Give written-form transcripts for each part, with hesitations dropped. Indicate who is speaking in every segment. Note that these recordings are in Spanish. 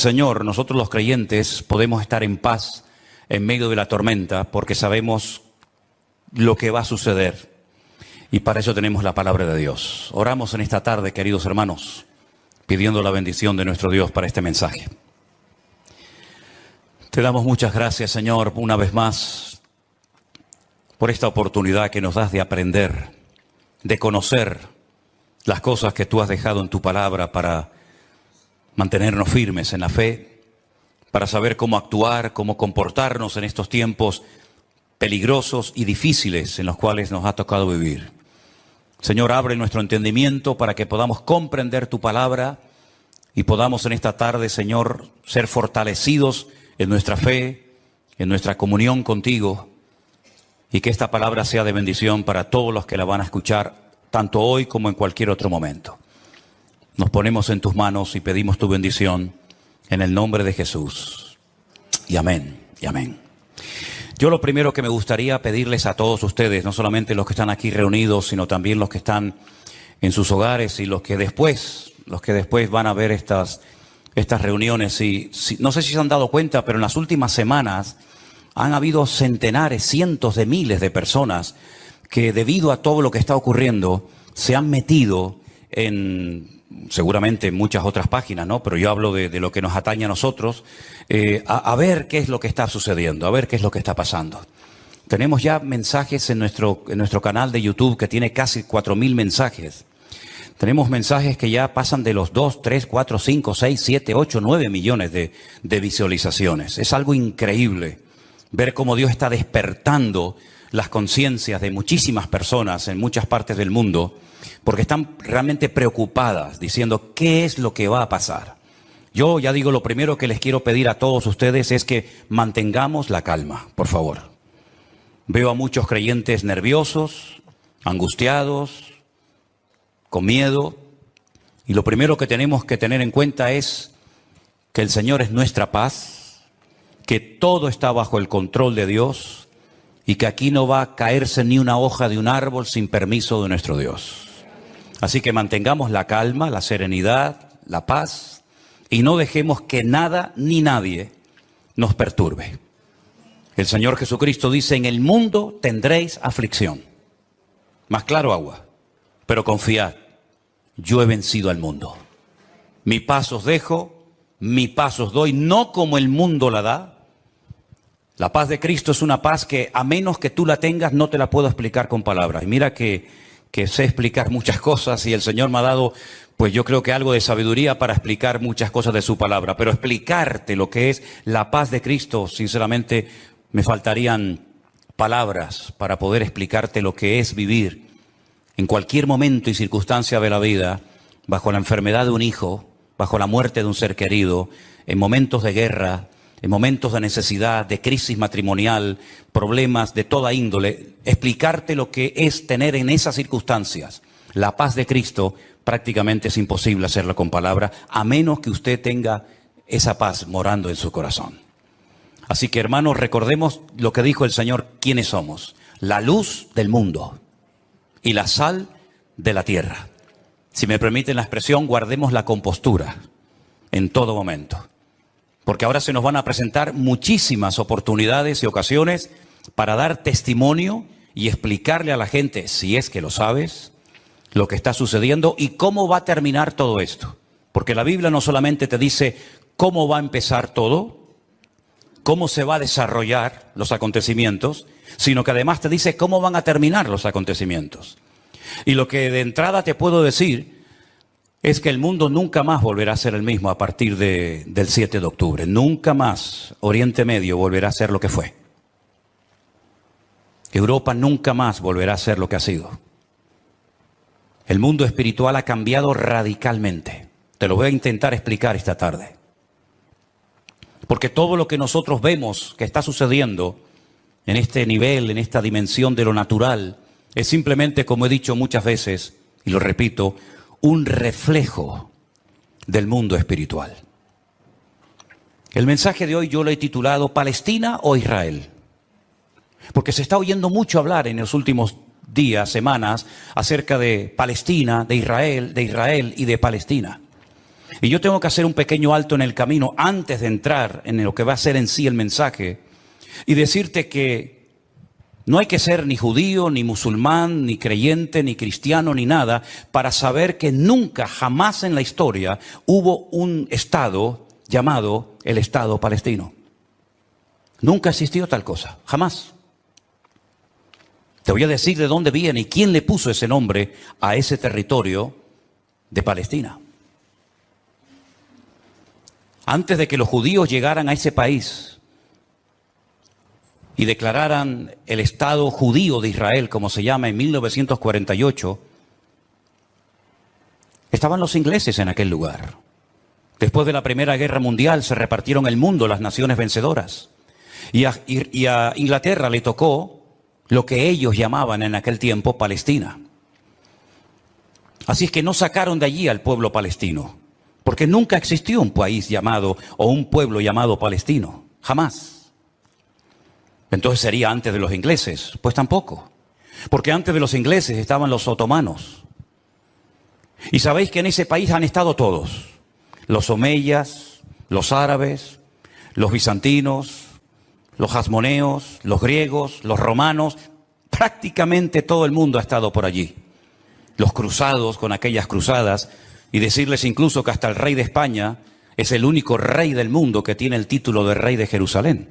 Speaker 1: Señor, nosotros los creyentes podemos estar en paz en medio de la tormenta porque sabemos lo que va a suceder. Y para eso tenemos la palabra de Dios. Oramos en esta tarde, queridos hermanos, pidiendo la bendición de nuestro Dios para este mensaje. Te damos muchas gracias, Señor, una vez más, por esta oportunidad que nos das de aprender, de conocer las cosas que tú has dejado en tu palabra para mantenernos firmes en la fe, para saber cómo actuar, cómo comportarnos en estos tiempos peligrosos y difíciles en los cuales nos ha tocado vivir. Señor, abre nuestro entendimiento para que podamos comprender tu palabra y podamos en esta tarde, Señor, ser fortalecidos en nuestra fe, en nuestra comunión contigo, y que esta palabra sea de bendición para todos los que la van a escuchar, tanto hoy como en cualquier otro momento. Nos ponemos en tus manos y pedimos tu bendición en el nombre de Jesús. Y amén, y amén. Yo lo primero que me gustaría pedirles a todos ustedes, no solamente los que están aquí reunidos, sino también los que están en sus hogares y los que después van a ver estas reuniones. No sé si se han dado cuenta, pero en las últimas semanas han habido centenares, cientos de miles de personas que debido a todo lo que está ocurriendo se han metido en, seguramente en muchas otras páginas, ¿no? Pero yo hablo de lo que nos atañe a nosotros, a ver qué es lo que está sucediendo, a ver qué es lo que está pasando. Tenemos ya mensajes en nuestro canal de YouTube que tiene casi 4.000 mensajes. Tenemos mensajes que ya pasan de los 2, 3, 4, 5, 6, 7, 8, 9 millones de visualizaciones. Es algo increíble ver cómo Dios está despertando las conciencias de muchísimas personas en muchas partes del mundo, porque están realmente preocupadas, diciendo ¿qué es lo que va a pasar? Yo ya digo, lo primero que les quiero pedir a todos ustedes es que mantengamos la calma, por favor. Veo a muchos creyentes nerviosos, angustiados, con miedo, y lo primero que tenemos que tener en cuenta es que el Señor es nuestra paz, que todo está bajo el control de Dios y que aquí no va a caerse ni una hoja de un árbol sin permiso de nuestro Dios. Así que mantengamos la calma, la serenidad, la paz y no dejemos que nada ni nadie nos perturbe. El Señor Jesucristo dice, en el mundo tendréis aflicción. Más claro agua, pero confiad, yo he vencido al mundo. Mi paz os dejo, mi paz os doy, no como el mundo la da. La paz de Cristo es una paz que a menos que tú la tengas no te la puedo explicar con palabras. Y mira que sé explicar muchas cosas y el Señor me ha dado, pues yo creo que algo de sabiduría para explicar muchas cosas de su palabra. Pero explicarte lo que es la paz de Cristo, sinceramente me faltarían palabras para poder explicarte lo que es vivir en cualquier momento y circunstancia de la vida, bajo la enfermedad de un hijo, bajo la muerte de un ser querido, en momentos de guerra, en momentos de necesidad, de crisis matrimonial, problemas de toda índole, explicarte lo que es tener en esas circunstancias la paz de Cristo, prácticamente es imposible hacerlo con palabras, a menos que usted tenga esa paz morando en su corazón. Así que, hermanos, recordemos lo que dijo el Señor, quiénes somos: la luz del mundo y la sal de la tierra. Si me permiten la expresión, guardemos la compostura en todo momento. Porque ahora se nos van a presentar muchísimas oportunidades y ocasiones para dar testimonio y explicarle a la gente, si es que lo sabes, lo que está sucediendo y cómo va a terminar todo esto. Porque la Biblia no solamente te dice cómo va a empezar todo, cómo se va a desarrollar los acontecimientos, sino que además te dice cómo van a terminar los acontecimientos. Y lo que de entrada te puedo decir es que el mundo nunca más volverá a ser el mismo a partir del 7 de octubre. Nunca más Oriente Medio volverá a ser lo que fue. Europa nunca más volverá a ser lo que ha sido. El mundo espiritual ha cambiado radicalmente. Te lo voy a intentar explicar esta tarde. Porque todo lo que nosotros vemos que está sucediendo en este nivel, en esta dimensión de lo natural, es simplemente, como he dicho muchas veces, y lo repito, un reflejo del mundo espiritual. El mensaje de hoy yo lo he titulado ¿Palestina o Israel? Porque se está oyendo mucho hablar en los últimos días, semanas, acerca de Palestina, de Israel y de Palestina. Y yo tengo que hacer un pequeño alto en el camino antes de entrar en lo que va a ser en sí el mensaje y decirte que no hay que ser ni judío, ni musulmán, ni creyente, ni cristiano, ni nada para saber que nunca, jamás en la historia hubo un Estado llamado el Estado palestino. Nunca existió tal cosa, jamás. Te voy a decir de dónde viene y quién le puso ese nombre a ese territorio de Palestina. Antes de que los judíos llegaran a ese país y declararan el Estado judío de Israel, como se llama, en 1948, estaban los ingleses en aquel lugar. Después de la Primera Guerra Mundial se repartieron el mundo las naciones vencedoras. Y a Inglaterra le tocó lo que ellos llamaban en aquel tiempo Palestina. Así es que no sacaron de allí al pueblo palestino, porque nunca existió un país llamado o un pueblo llamado palestino, jamás. Entonces sería antes de los ingleses, pues tampoco, porque antes de los ingleses estaban los otomanos. Y sabéis que en ese país han estado todos, los omeyas, los árabes, los bizantinos, los hasmoneos, los griegos, los romanos, prácticamente todo el mundo ha estado por allí. Los cruzados con aquellas cruzadas, y decirles incluso que hasta el rey de España es el único rey del mundo que tiene el título de rey de Jerusalén,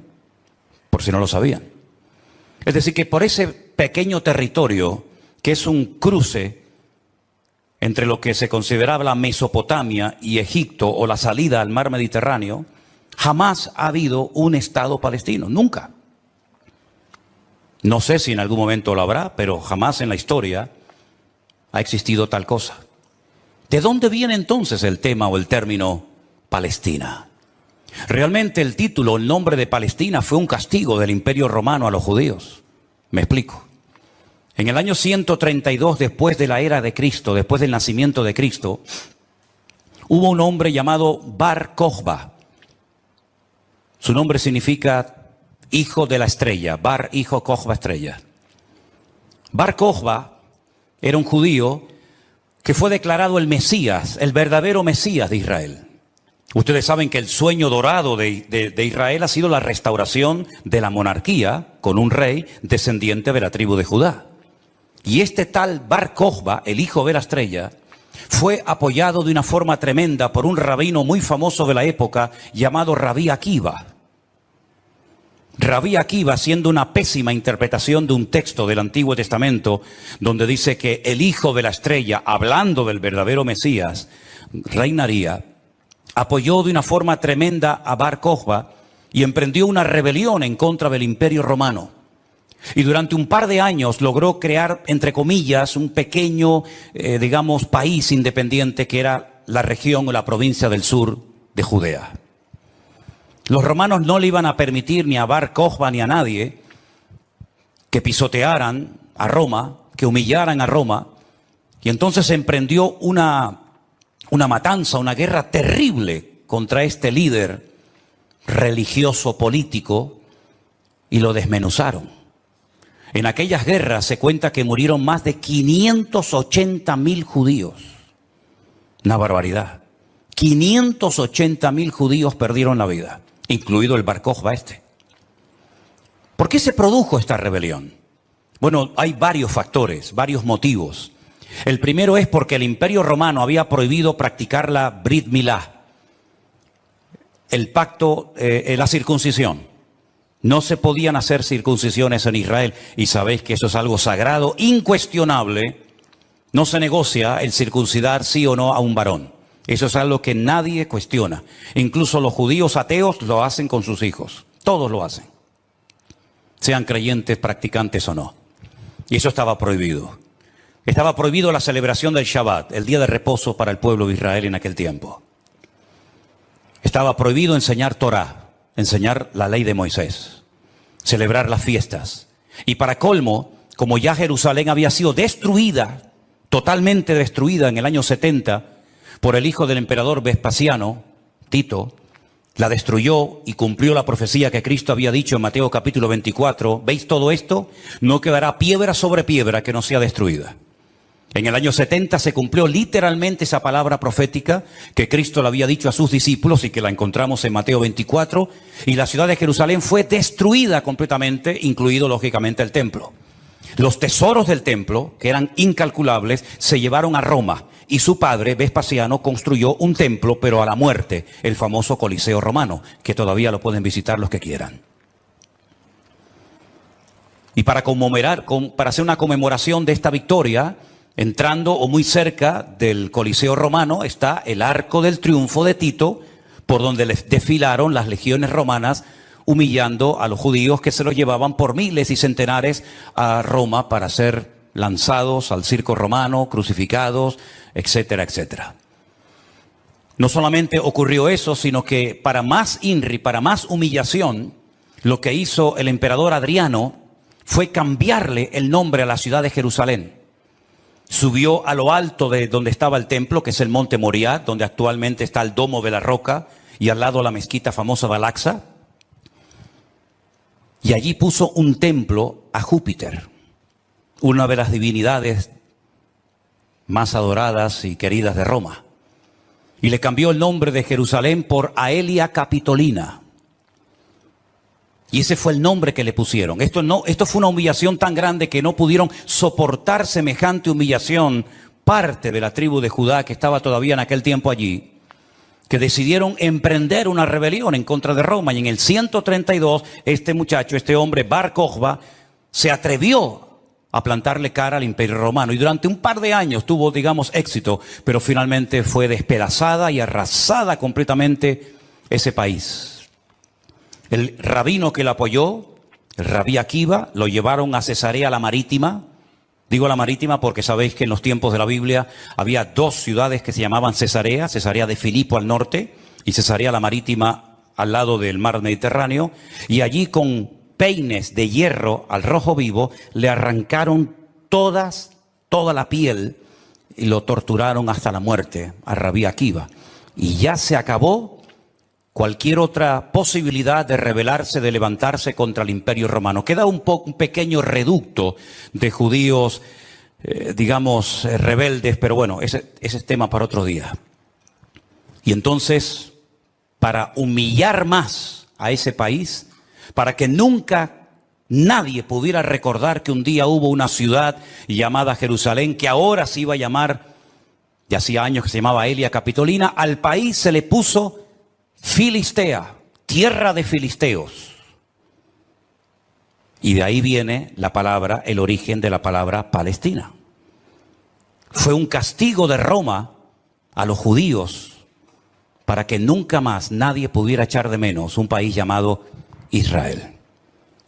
Speaker 1: por si no lo sabían. Es decir, que por ese pequeño territorio, que es un cruce entre lo que se consideraba la Mesopotamia y Egipto o la salida al mar Mediterráneo, jamás ha habido un Estado palestino, nunca. No sé si en algún momento lo habrá, pero jamás en la historia ha existido tal cosa. ¿De dónde viene entonces el tema o el término Palestina? Realmente el título, el nombre de Palestina fue un castigo del Imperio Romano a los judíos. Me explico. En el año 132 después de la era de Cristo, después del nacimiento de Cristo, hubo un hombre llamado Bar Kokhba. Su nombre significa hijo de la estrella, Bar, hijo, Kokhba, estrella. Bar Kokhba era un judío que fue declarado el Mesías, el verdadero Mesías de Israel. Ustedes saben que el sueño dorado de Israel ha sido la restauración de la monarquía con un rey descendiente de la tribu de Judá. Y este tal Bar Kokhba, el hijo de la estrella, fue apoyado de una forma tremenda por un rabino muy famoso de la época llamado Rabí Akiva. Rabí Akiva, haciendo una pésima interpretación de un texto del Antiguo Testamento, donde dice que el hijo de la estrella, hablando del verdadero Mesías, reinaría, apoyó de una forma tremenda a Bar Kokhba y emprendió una rebelión en contra del Imperio Romano. Y durante un par de años logró crear, entre comillas, un pequeño, país independiente que era la región o la provincia del sur de Judea. Los romanos no le iban a permitir ni a Bar Kokhba ni a nadie que pisotearan a Roma, que humillaran a Roma. Y entonces se emprendió una matanza, una guerra terrible contra este líder religioso político y lo desmenuzaron. En aquellas guerras se cuenta que murieron más de 580.000 judíos. Una barbaridad. 580.000 judíos perdieron la vida, incluido el Bar Kokhba este. ¿Por qué se produjo esta rebelión? Bueno, hay varios factores, varios motivos. El primero es porque el Imperio Romano había prohibido practicar la Brit Milá, el pacto, la circuncisión. No se podían hacer circuncisiones en Israel y sabéis que eso es algo sagrado, incuestionable. No se negocia el circuncidar sí o no a un varón. Eso es algo que nadie cuestiona. Incluso los judíos ateos lo hacen con sus hijos. Todos lo hacen. Sean creyentes, practicantes o no. Y eso estaba prohibido. Estaba prohibido la celebración del Shabbat, el día de reposo para el pueblo de Israel en aquel tiempo. Estaba prohibido enseñar Torah, enseñar la ley de Moisés, celebrar las fiestas. Y para colmo, como ya Jerusalén había sido destruida, totalmente destruida en el año 70, por el hijo del emperador Vespasiano, Tito, la destruyó y cumplió la profecía que Cristo había dicho en Mateo capítulo 24. ¿Veis todo esto? No quedará piedra sobre piedra que no sea destruida. En el año 70 se cumplió literalmente esa palabra profética que Cristo le había dicho a sus discípulos y que la encontramos en Mateo 24. Y la ciudad de Jerusalén fue destruida completamente, incluido lógicamente el templo. Los tesoros del templo, que eran incalculables, se llevaron a Roma. Y su padre, Vespasiano, construyó un templo, pero a la muerte, el famoso Coliseo romano, que todavía lo pueden visitar los que quieran. Y para hacer una conmemoración de esta victoria, entrando o muy cerca del Coliseo romano está el Arco del Triunfo de Tito, por donde desfilaron las legiones romanas, humillando a los judíos que se los llevaban por miles y centenares a Roma para ser lanzados al circo romano, crucificados, etcétera, etcétera. No solamente ocurrió eso, sino que para más INRI, para más humillación, lo que hizo el emperador Adriano fue cambiarle el nombre a la ciudad de Jerusalén. Subió a lo alto de donde estaba el templo, que es el monte Moriah, donde actualmente está el Domo de la Roca, y al lado la mezquita famosa de Al-Aqsa. Y allí puso un templo a Júpiter, una de las divinidades más adoradas y queridas de Roma. Y le cambió el nombre de Jerusalén por Aelia Capitolina. Y ese fue el nombre que le pusieron. Esto fue una humillación tan grande que no pudieron soportar semejante humillación parte de la tribu de Judá que estaba todavía en aquel tiempo allí, que decidieron emprender una rebelión en contra de Roma. Y en el 132, este hombre, Bar Kokhba, se atrevió a plantarle cara al Imperio Romano. Y durante un par de años tuvo, éxito, pero finalmente fue despedazada y arrasada completamente ese país. El rabino que lo apoyó, el rabí Akiva, lo llevaron a Cesarea la Marítima. Digo la Marítima porque sabéis que en los tiempos de la Biblia había dos ciudades que se llamaban Cesarea, Cesarea de Filipo al norte y Cesarea la Marítima al lado del mar Mediterráneo. Y allí con peines de hierro al rojo vivo le arrancaron toda la piel y lo torturaron hasta la muerte a rabí Akiva. Y ya se acabó cualquier otra posibilidad de rebelarse, de levantarse contra el Imperio Romano. Queda un pequeño reducto de judíos, rebeldes, pero bueno, ese es tema para otro día. Y entonces, para humillar más a ese país, para que nunca nadie pudiera recordar que un día hubo una ciudad llamada Jerusalén, que ahora se iba a llamar, ya hacía años que se llamaba Aelia Capitolina, al país se le puso Filistea, tierra de filisteos. Y de ahí viene el origen de la palabra Palestina. Fue un castigo de Roma a los judíos para que nunca más nadie pudiera echar de menos un país llamado Israel.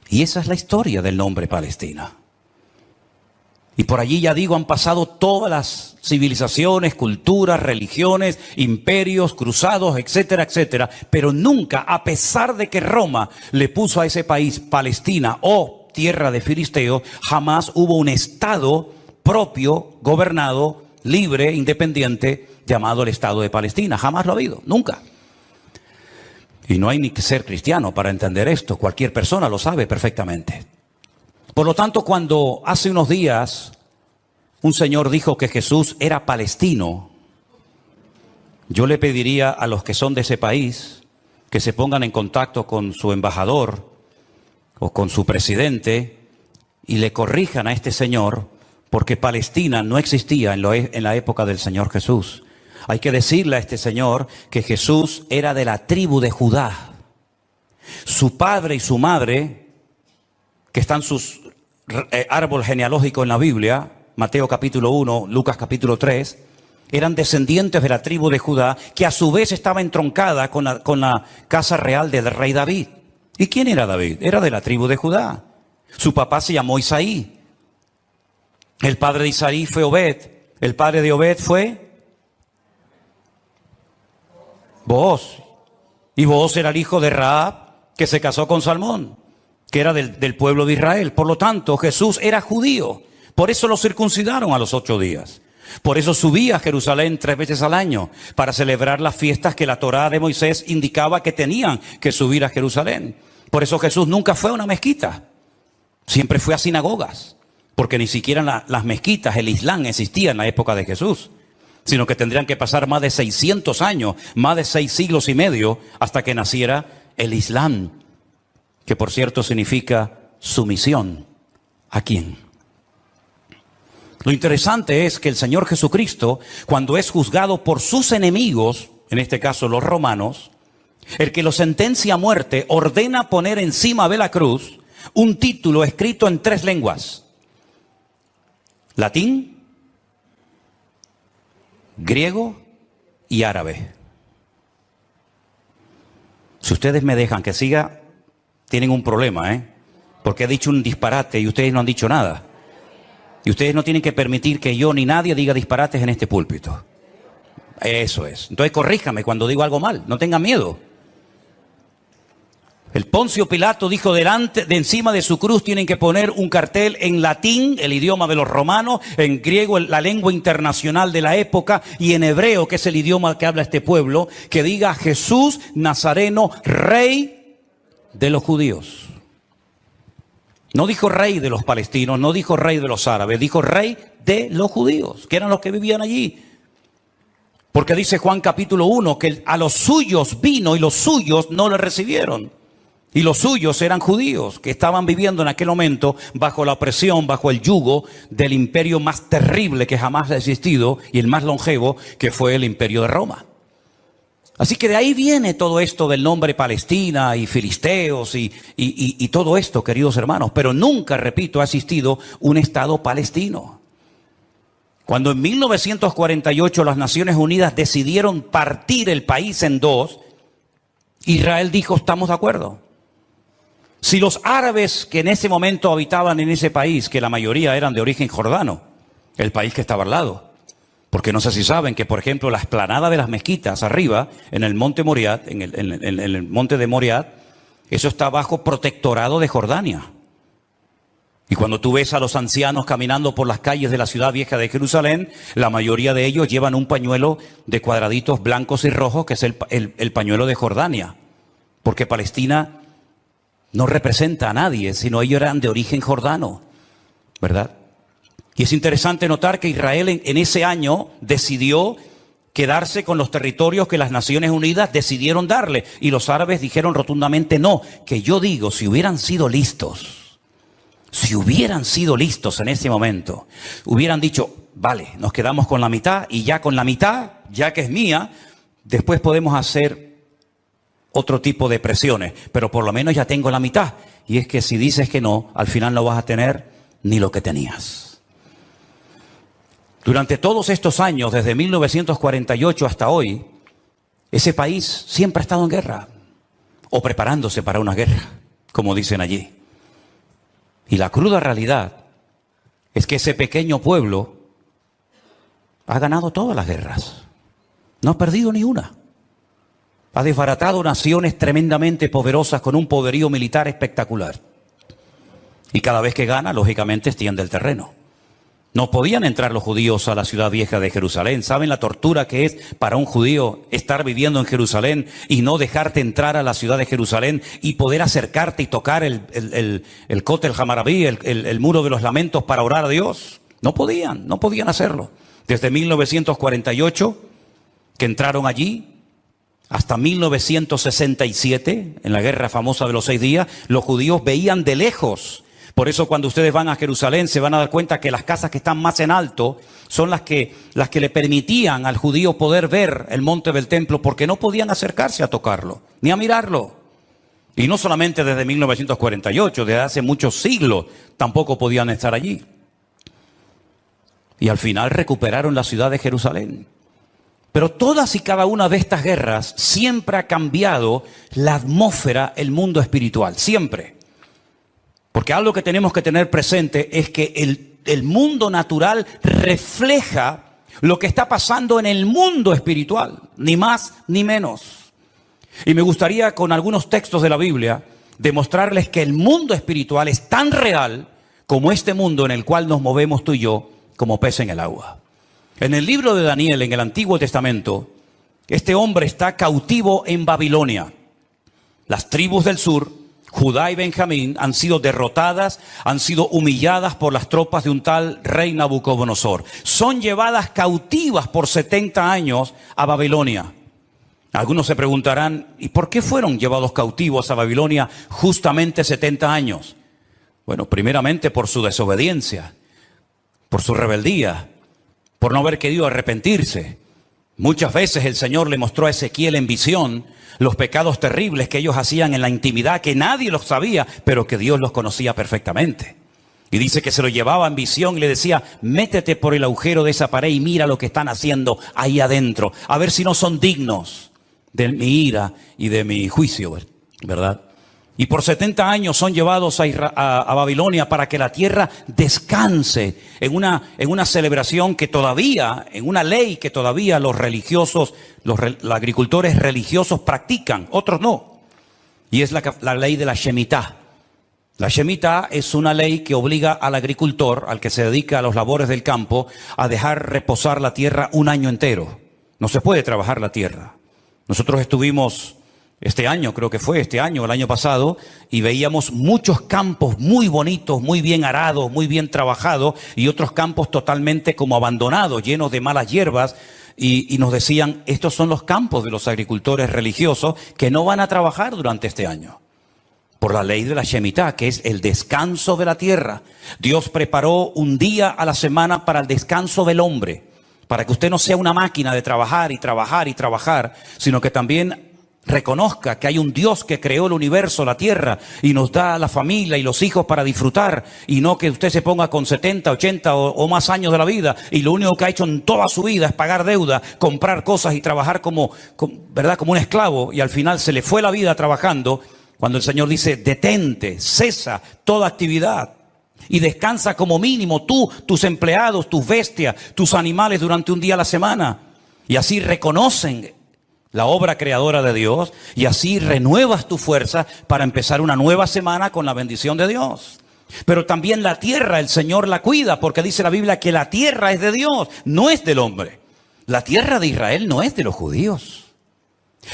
Speaker 1: Y esa es la historia del nombre Palestina. Y por allí, han pasado todas las civilizaciones, culturas, religiones, imperios, cruzados, etcétera, etcétera. Pero nunca, a pesar de que Roma le puso a ese país Palestina o tierra de filisteos, jamás hubo un estado propio, gobernado, libre, independiente, llamado el Estado de Palestina. Jamás lo ha habido, nunca. Y no hay ni que ser cristiano para entender esto. Cualquier persona lo sabe perfectamente. Por lo tanto, cuando hace unos días un señor dijo que Jesús era palestino, yo le pediría a los que son de ese país que se pongan en contacto con su embajador o con su presidente y le corrijan a este señor, porque Palestina no existía en la época del Señor Jesús. Hay que decirle a este señor que Jesús era de la tribu de Judá. Su padre y su madre, que están sus árbol genealógico en la Biblia, Mateo capítulo 1, Lucas capítulo 3, eran descendientes de la tribu de Judá, que a su vez estaba entroncada con la casa real del rey David. ¿Y quién era David? Era de la tribu de Judá. Su papá se llamó Isaí. El padre de Isaí fue Obed. El padre de Obed fue Booz. Y Booz era el hijo de Rahab, que se casó con Salmón, que era del pueblo de Israel. Por lo tanto, Jesús era judío. Por eso lo circuncidaron a los 8 días. Por eso subía a Jerusalén 3 veces al año, para celebrar las fiestas que la Torá de Moisés indicaba que tenían que subir a Jerusalén. Por eso Jesús nunca fue a una mezquita. Siempre fue a sinagogas. porque ni siquiera las mezquitas, el Islam existía en la época de Jesús, sino que tendrían que pasar más de 600 años, más de 6 siglos y medio, hasta que naciera el Islam, que por cierto significa sumisión. ¿A quién? Lo interesante es que el Señor Jesucristo, cuando es juzgado por sus enemigos, en este caso los romanos, el que lo sentencia a muerte ordena poner encima de la cruz un título escrito en 3 lenguas: latín, griego y árabe. Si ustedes me dejan que siga, tienen un problema, porque he dicho un disparate y ustedes no han dicho nada. Y ustedes no tienen que permitir que yo ni nadie diga disparates en este púlpito. Eso es. Entonces corríjame cuando digo algo mal, no tengan miedo. El Poncio Pilato dijo de encima de su cruz tienen que poner un cartel en latín, el idioma de los romanos, en griego, la lengua internacional de la época, y en hebreo, que es el idioma que habla este pueblo, que diga Jesús Nazareno, Rey de los judíos. No dijo rey de los palestinos, no dijo rey de los árabes, dijo rey de los judíos, que eran los que vivían allí. Porque dice Juan capítulo 1 que a los suyos vino y los suyos no le recibieron. Y los suyos eran judíos que estaban viviendo en aquel momento bajo la opresión, bajo el yugo del imperio más terrible que jamás ha existido y el más longevo, que fue el imperio de Roma. Así que de ahí viene todo esto del nombre Palestina y filisteos y todo esto, queridos hermanos. Pero nunca, repito, ha existido un Estado palestino. Cuando en 1948 las Naciones Unidas decidieron partir el país en 2, Israel dijo, estamos de acuerdo. Si los árabes que en ese momento habitaban en ese país, que la mayoría eran de origen jordano, el país que estaba al lado, porque no sé si saben que, por ejemplo, la explanada de las mezquitas arriba, en el monte Moriah, en el monte de Moriah, eso está bajo protectorado de Jordania. Y cuando tú ves a los ancianos caminando por las calles de la ciudad vieja de Jerusalén, la mayoría de ellos llevan un pañuelo de cuadraditos blancos y rojos, que es el pañuelo de Jordania. Porque Palestina no representa a nadie, sino ellos eran de origen jordano, ¿verdad? Y es interesante notar que Israel en ese año decidió quedarse con los territorios que las Naciones Unidas decidieron darle. Y los árabes dijeron rotundamente no, que yo digo, si hubieran sido listos en ese momento, hubieran dicho, vale, nos quedamos con la mitad y ya con la mitad, ya que es mía, después podemos hacer otro tipo de presiones, pero por lo menos ya tengo la mitad. Y es que si dices que no, al final no vas a tener ni lo que tenías. Durante todos estos años, desde 1948 hasta hoy, ese país siempre ha estado en guerra, o preparándose para una guerra, como dicen allí. Y la cruda realidad es que ese pequeño pueblo ha ganado todas las guerras. No ha perdido ni una. Ha desbaratado naciones tremendamente poderosas con un poderío militar espectacular. Y cada vez que gana, lógicamente, extiende el terreno. No podían entrar los judíos a la ciudad vieja de Jerusalén. ¿Saben la tortura que es para un judío estar viviendo en Jerusalén y no dejarte entrar a la ciudad de Jerusalén y poder acercarte y tocar el Kotel Hamarabí, el muro de los lamentos, para orar a Dios? No podían hacerlo. Desde 1948, que entraron allí, hasta 1967, en la guerra famosa de los 6 días, los judíos veían de lejos. Por eso cuando ustedes van a Jerusalén se van a dar cuenta que las casas que están más en alto son las que le permitían al judío poder ver el monte del templo, porque no podían acercarse a tocarlo, ni a mirarlo. Y no solamente desde 1948, desde hace muchos siglos tampoco podían estar allí. Y al final recuperaron la ciudad de Jerusalén. Pero todas y cada una de estas guerras siempre ha cambiado la atmósfera, el mundo espiritual, siempre. Porque algo que tenemos que tener presente es que el mundo natural refleja lo que está pasando en el mundo espiritual, ni más ni menos. Y me gustaría con algunos textos de la Biblia demostrarles que el mundo espiritual es tan real como este mundo en el cual nos movemos tú y yo como pez en el agua. En el libro de Daniel, en el Antiguo Testamento, este hombre está cautivo en Babilonia. Las tribus del sur Judá y Benjamín han sido derrotadas, han sido humilladas por las tropas de un tal rey Nabucodonosor. Son llevadas cautivas por 70 años a Babilonia. Algunos se preguntarán, ¿y por qué fueron llevados cautivos a Babilonia justamente 70 años? Bueno, primeramente por su desobediencia, por su rebeldía, por no haber querido arrepentirse. Muchas veces el Señor le mostró a Ezequiel en visión los pecados terribles que ellos hacían en la intimidad, que nadie los sabía, pero que Dios los conocía perfectamente. Y dice que se lo llevaba en visión y le decía, métete por el agujero de esa pared y mira lo que están haciendo ahí adentro, a ver si no son dignos de mi ira y de mi juicio, ¿verdad? Y por 70 años son llevados a Babilonia para que la tierra descanse en una celebración que todavía, en una ley que todavía los religiosos, los agricultores religiosos practican, otros no. Y es la ley de la Shemitah. La Shemitah es una ley que obliga al agricultor, al que se dedica a los labores del campo, a dejar reposar la tierra un año entero. No se puede trabajar la tierra. Nosotros estuvimos este año, creo que fue este año, el año pasado, y veíamos muchos campos muy bonitos, muy bien arados, muy bien trabajados, y otros campos totalmente como abandonados, llenos de malas hierbas, y nos decían, estos son los campos de los agricultores religiosos que no van a trabajar durante este año. Por la ley de la Shemitah, que es el descanso de la tierra. Dios preparó un día a la semana para el descanso del hombre, para que usted no sea una máquina de trabajar y trabajar y trabajar, sino que también reconozca que hay un Dios que creó el universo, la tierra, y nos da la familia y los hijos para disfrutar, y no que usted se ponga con 70, 80 o más años de la vida, y lo único que ha hecho en toda su vida es pagar deuda, comprar cosas y trabajar ¿verdad? Como un esclavo, y al final se le fue la vida trabajando, cuando el Señor dice, detente, cesa toda actividad, y descansa como mínimo tú, tus empleados, tus bestias, tus animales durante un día a la semana, y así reconocen la obra creadora de Dios, y así renuevas tu fuerza para empezar una nueva semana con la bendición de Dios. Pero también la tierra, el Señor la cuida, porque dice la Biblia que la tierra es de Dios, no es del hombre. La tierra de Israel no es de los judíos.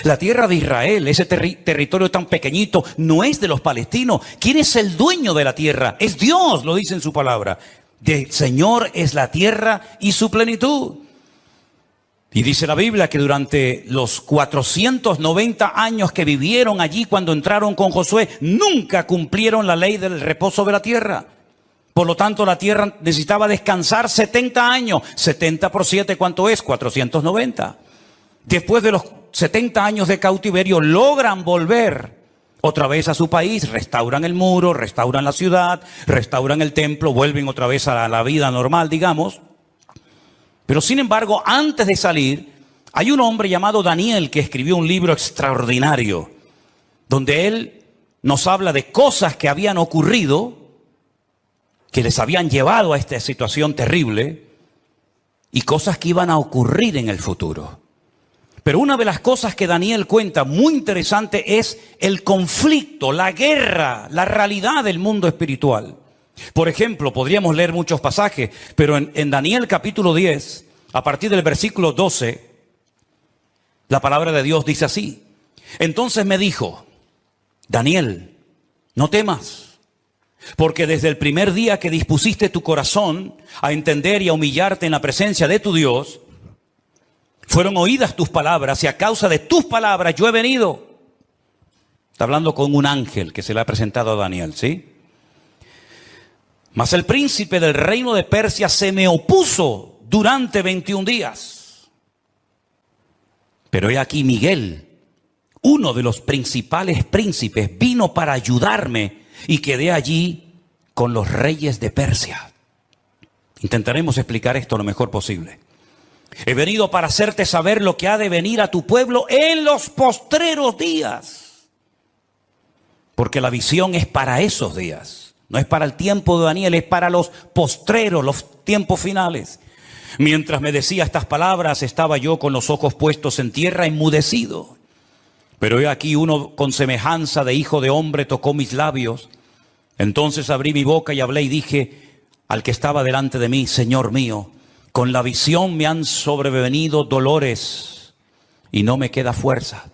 Speaker 1: La tierra de Israel, ese territorio tan pequeñito, no es de los palestinos. ¿Quién es el dueño de la tierra? Es Dios, lo dice en su palabra. Del Señor es la tierra y su plenitud. Y dice la Biblia que durante los 490 años que vivieron allí cuando entraron con Josué, nunca cumplieron la ley del reposo de la tierra. Por lo tanto, la tierra necesitaba descansar 70 años. 70 por 7, ¿cuánto es? 490. Después de los 70 años de cautiverio, logran volver otra vez a su país, restauran el muro, restauran la ciudad, restauran el templo, vuelven otra vez a la vida normal, digamos. Pero sin embargo, antes de salir, hay un hombre llamado Daniel que escribió un libro extraordinario, donde él nos habla de cosas que habían ocurrido, que les habían llevado a esta situación terrible, y cosas que iban a ocurrir en el futuro. Pero una de las cosas que Daniel cuenta muy interesante es el conflicto, la guerra, la realidad del mundo espiritual. Por ejemplo, podríamos leer muchos pasajes, pero en Daniel capítulo 10, a partir del versículo 12, la palabra de Dios dice así. Entonces me dijo, Daniel, no temas, porque desde el primer día que dispusiste tu corazón a entender y a humillarte en la presencia de tu Dios, fueron oídas tus palabras y a causa de tus palabras yo he venido. Está hablando con un ángel que se le ha presentado a Daniel, ¿sí? Mas el príncipe del reino de Persia se me opuso durante 21 días. Pero he aquí Miguel, uno de los principales príncipes, vino para ayudarme y quedé allí con los reyes de Persia. Intentaremos explicar esto lo mejor posible. He venido para hacerte saber lo que ha de venir a tu pueblo en los postreros días. Porque la visión es para esos días. No es para el tiempo de Daniel, es para los postreros, los tiempos finales. Mientras me decía estas palabras, estaba yo con los ojos puestos en tierra, enmudecido. Pero he aquí uno con semejanza de hijo de hombre tocó mis labios. Entonces abrí mi boca y hablé y dije al que estaba delante de mí, Señor mío, con la visión me han sobrevenido dolores y no me queda fuerza.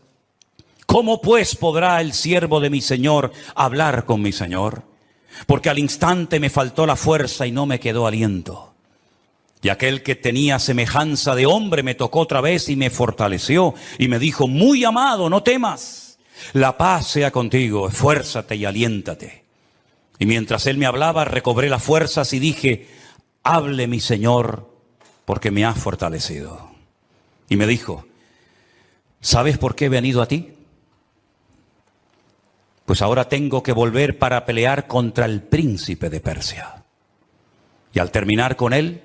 Speaker 1: ¿Cómo pues podrá el siervo de mi Señor hablar con mi Señor? Porque al instante me faltó la fuerza y no me quedó aliento. Y aquel que tenía semejanza de hombre me tocó otra vez y me fortaleció y me dijo: muy amado, no temas, la paz sea contigo, esfuérzate y aliéntate. Y mientras él me hablaba, recobré las fuerzas y dije: hable mi Señor, porque me has fortalecido. Y me dijo: ¿sabes por qué he venido a ti? Pues ahora tengo que volver para pelear contra el príncipe de Persia. Y al terminar con él,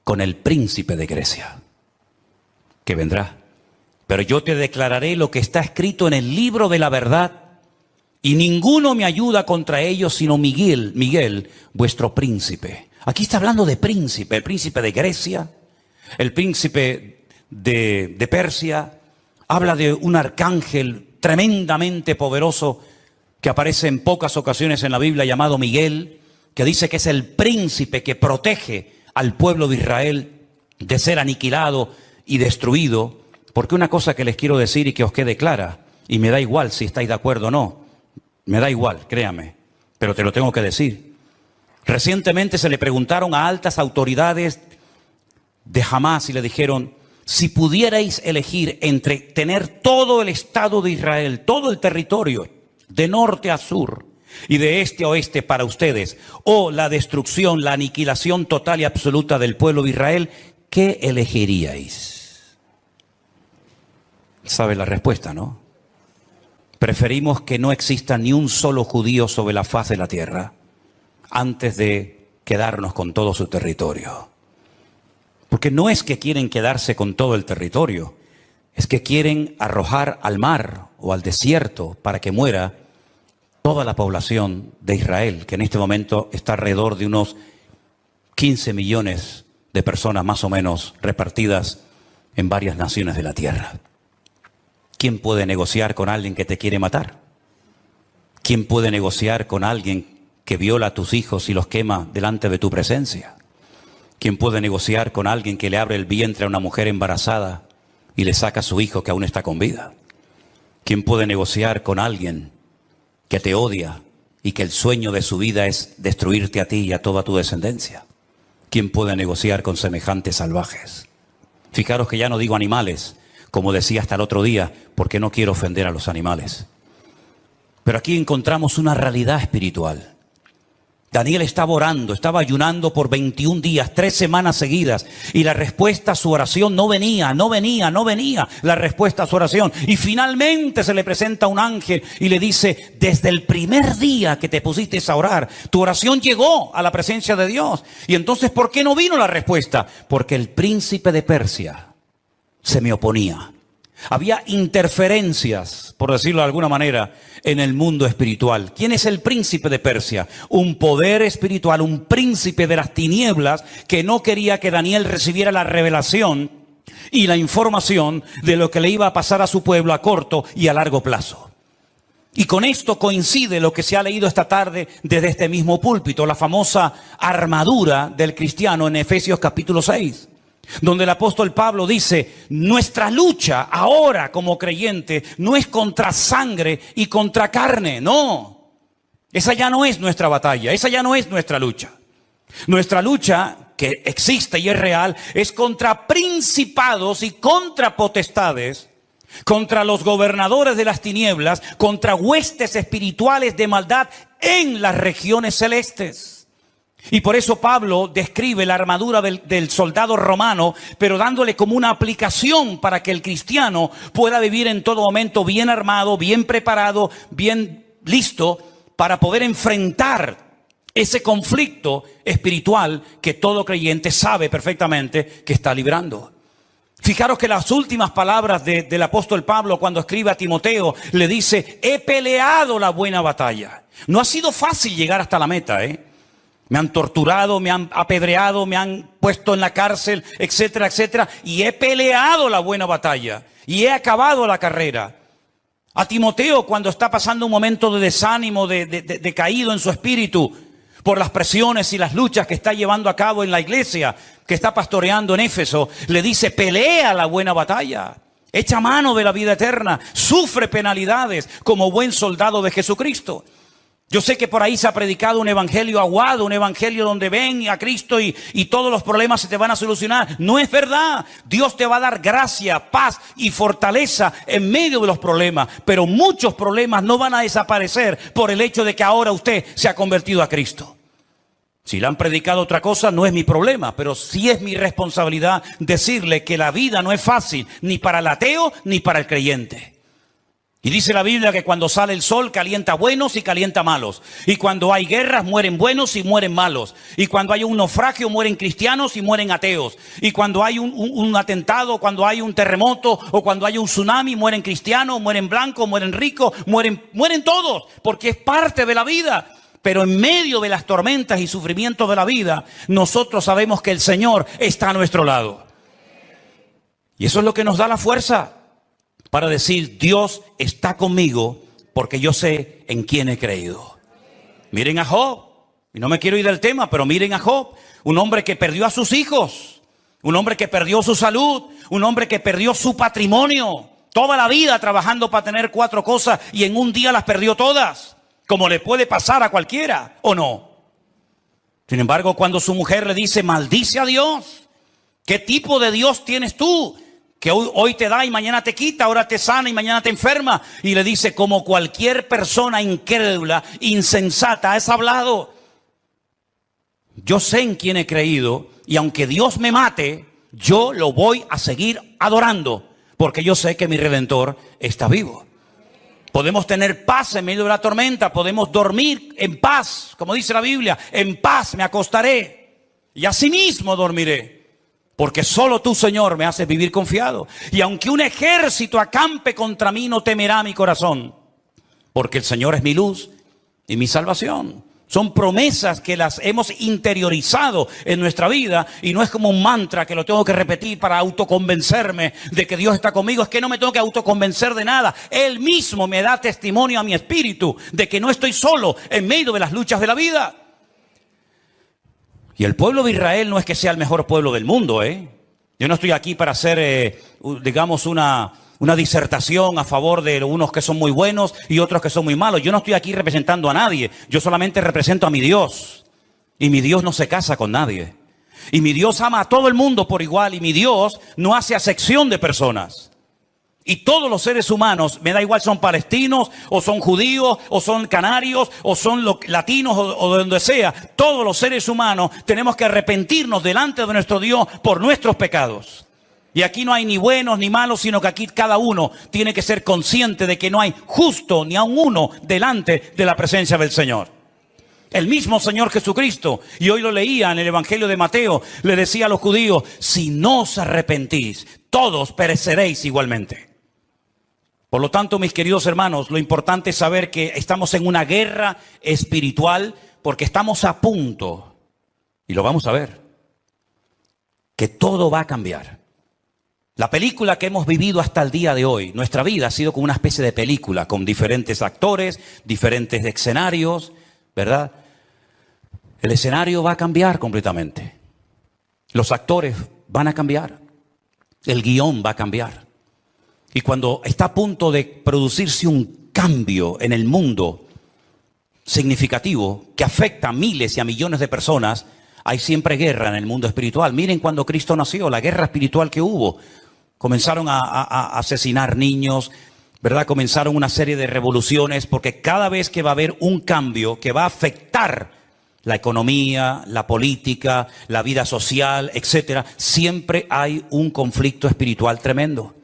Speaker 1: con el príncipe de Grecia, que vendrá. Pero yo te declararé lo que está escrito en el libro de la verdad, y ninguno me ayuda contra ellos sino Miguel, vuestro príncipe. Aquí está hablando de príncipe, el príncipe de Grecia, el príncipe de Persia. Habla de un arcángel tremendamente poderoso que aparece en pocas ocasiones en la Biblia, llamado Miguel, que dice que es el príncipe que protege al pueblo de Israel de ser aniquilado y destruido. Porque una cosa que les quiero decir y que os quede clara, y me da igual si estáis de acuerdo o no, me da igual, créame, pero te lo tengo que decir. Recientemente se le preguntaron a altas autoridades de Hamás y le dijeron: si pudierais elegir entre tener todo el Estado de Israel, todo el territorio, de norte a sur y de este a oeste para ustedes, o la destrucción, la aniquilación total y absoluta del pueblo de Israel, ¿qué elegiríais? ¿Sabe la respuesta, no? Preferimos que no exista ni un solo judío sobre la faz de la tierra antes de quedarnos con todo su territorio. Porque no es que quieren quedarse con todo el territorio, es que quieren arrojar al mar o al desierto para que muera toda la población de Israel, que en este momento está alrededor de unos 15 millones de personas más o menos repartidas en varias naciones de la tierra. ¿Quién puede negociar con alguien que te quiere matar? ¿Quién puede negociar con alguien que viola a tus hijos y los quema delante de tu presencia? ¿Quién puede negociar con alguien que le abre el vientre a una mujer embarazada y le saca a su hijo que aún está con vida? ¿Quién puede negociar con alguien que te odia y que el sueño de su vida es destruirte a ti y a toda tu descendencia? ¿Quién puede negociar con semejantes salvajes? Fijaros que ya no digo animales, como decía hasta el otro día, porque no quiero ofender a los animales. Pero aquí encontramos una realidad espiritual. Daniel estaba orando, estaba ayunando por 21 días, 3 semanas seguidas, y la respuesta a su oración no venía la respuesta a su oración. Y finalmente se le presenta un ángel y le dice: desde el primer día que te pusiste a orar, tu oración llegó a la presencia de Dios. Y entonces, ¿por qué no vino la respuesta? Porque el príncipe de Persia se me oponía. Había interferencias, por decirlo de alguna manera, en el mundo espiritual. ¿Quién es el príncipe de Persia? Un poder espiritual, un príncipe de las tinieblas que no quería que Daniel recibiera la revelación y la información de lo que le iba a pasar a su pueblo a corto y a largo plazo. Y con esto coincide lo que se ha leído esta tarde desde este mismo púlpito, la famosa armadura del cristiano en Efesios capítulo 6. Donde el apóstol Pablo dice: nuestra lucha ahora como creyente no es contra sangre y contra carne, no. Esa ya no es nuestra batalla, esa ya no es nuestra lucha. Nuestra lucha, que existe y es real, es contra principados y contra potestades, contra los gobernadores de las tinieblas, contra huestes espirituales de maldad en las regiones celestes. Y por eso Pablo describe la armadura del soldado romano, pero dándole como una aplicación para que el cristiano pueda vivir en todo momento bien armado, bien preparado, bien listo para poder enfrentar ese conflicto espiritual que todo creyente sabe perfectamente que está librando. Fijaros que las últimas palabras del apóstol Pablo cuando escribe a Timoteo le dice: he peleado la buena batalla. No ha sido fácil llegar hasta la meta, Me han torturado, me han apedreado, me han puesto en la cárcel, etcétera, etcétera. Y he peleado la buena batalla. Y he acabado la carrera. A Timoteo, cuando está pasando un momento de desánimo, de caído en su espíritu, por las presiones y las luchas que está llevando a cabo en la iglesia, que está pastoreando en Éfeso, le dice: pelea la buena batalla. echa mano de la vida eterna, sufre penalidades como buen soldado de Jesucristo. Yo sé que por ahí se ha predicado un evangelio aguado, un evangelio donde ven a Cristo y todos los problemas se te van a solucionar. No es verdad. Dios te va a dar gracia, paz y fortaleza en medio de los problemas. Pero muchos problemas no van a desaparecer por el hecho de que ahora usted se ha convertido a Cristo. Si le han predicado otra cosa, no es mi problema, pero sí es mi responsabilidad decirle que la vida no es fácil, ni para el ateo ni para el creyente. Y dice la Biblia que cuando sale el sol calienta buenos y calienta malos. Y cuando hay guerras mueren buenos y mueren malos. Y cuando hay un naufragio mueren cristianos y mueren ateos. Y cuando hay un atentado, cuando hay un terremoto o cuando hay un tsunami mueren cristianos, mueren blancos, mueren ricos, mueren todos. Porque es parte de la vida. Pero en medio de las tormentas y sufrimientos de la vida, nosotros sabemos que el Señor está a nuestro lado. Y eso es lo que nos da la fuerza para decir, Dios está conmigo porque yo sé en quién he creído. Miren a Job, y no me quiero ir del tema, pero miren a Job, un hombre que perdió a sus hijos, un hombre que perdió su salud, un hombre que perdió su patrimonio, toda la vida trabajando para tener 4 cosas y en un día las perdió todas, como le puede pasar a cualquiera, ¿o no? Sin embargo, cuando su mujer le dice, maldice a Dios, ¿qué tipo de Dios tienes tú? Que hoy te da y mañana te quita, ahora te sana y mañana te enferma. Y le dice, como cualquier persona incrédula, insensata, has hablado. Yo sé en quién he creído y aunque Dios me mate, yo lo voy a seguir adorando. Porque yo sé que mi Redentor está vivo. Podemos tener paz en medio de la tormenta, podemos dormir en paz, como dice la Biblia, en paz me acostaré y asimismo dormiré. Porque solo tú, Señor, me haces vivir confiado. Y aunque un ejército acampe contra mí, no temerá mi corazón. Porque el Señor es mi luz y mi salvación. Son promesas que las hemos interiorizado en nuestra vida. Y no es como un mantra que lo tengo que repetir para autoconvencerme de que Dios está conmigo. Es que no me tengo que autoconvencer de nada. Él mismo me da testimonio a mi espíritu de que no estoy solo en medio de las luchas de la vida. Y el pueblo de Israel no es que sea el mejor pueblo del mundo, ¿eh? Yo no estoy aquí para hacer, digamos, una disertación a favor de unos que son muy buenos y otros que son muy malos. Yo no estoy aquí representando a nadie. Yo solamente represento a mi Dios. Y mi Dios no se casa con nadie. Y mi Dios ama a todo el mundo por igual. Y mi Dios no hace acepción de personas. Y todos los seres humanos, me da igual son palestinos, o son judíos, o son canarios, o son latinos, o de donde sea. Todos los seres humanos tenemos que arrepentirnos delante de nuestro Dios por nuestros pecados. Y aquí no hay ni buenos ni malos, sino que aquí cada uno tiene que ser consciente de que no hay justo ni aun uno delante de la presencia del Señor. El mismo Señor Jesucristo, y hoy lo leía en el Evangelio de Mateo, le decía a los judíos, si no os arrepentís, todos pereceréis igualmente. Por lo tanto, mis queridos hermanos, lo importante es saber que estamos en una guerra espiritual porque estamos a punto, y lo vamos a ver, que todo va a cambiar. La película que hemos vivido hasta el día de hoy, nuestra vida ha sido como una especie de película, con diferentes actores, diferentes escenarios, ¿verdad? El escenario va a cambiar completamente. Los actores van a cambiar. El guión va a cambiar. Y cuando está a punto de producirse un cambio en el mundo significativo que afecta a miles y a millones de personas, hay siempre guerra en el mundo espiritual. Miren cuando Cristo nació, la guerra espiritual que hubo. Comenzaron a asesinar niños, ¿verdad? Comenzaron una serie de revoluciones porque cada vez que va a haber un cambio que va a afectar la economía, la política, la vida social, etcétera, siempre hay un conflicto espiritual tremendo.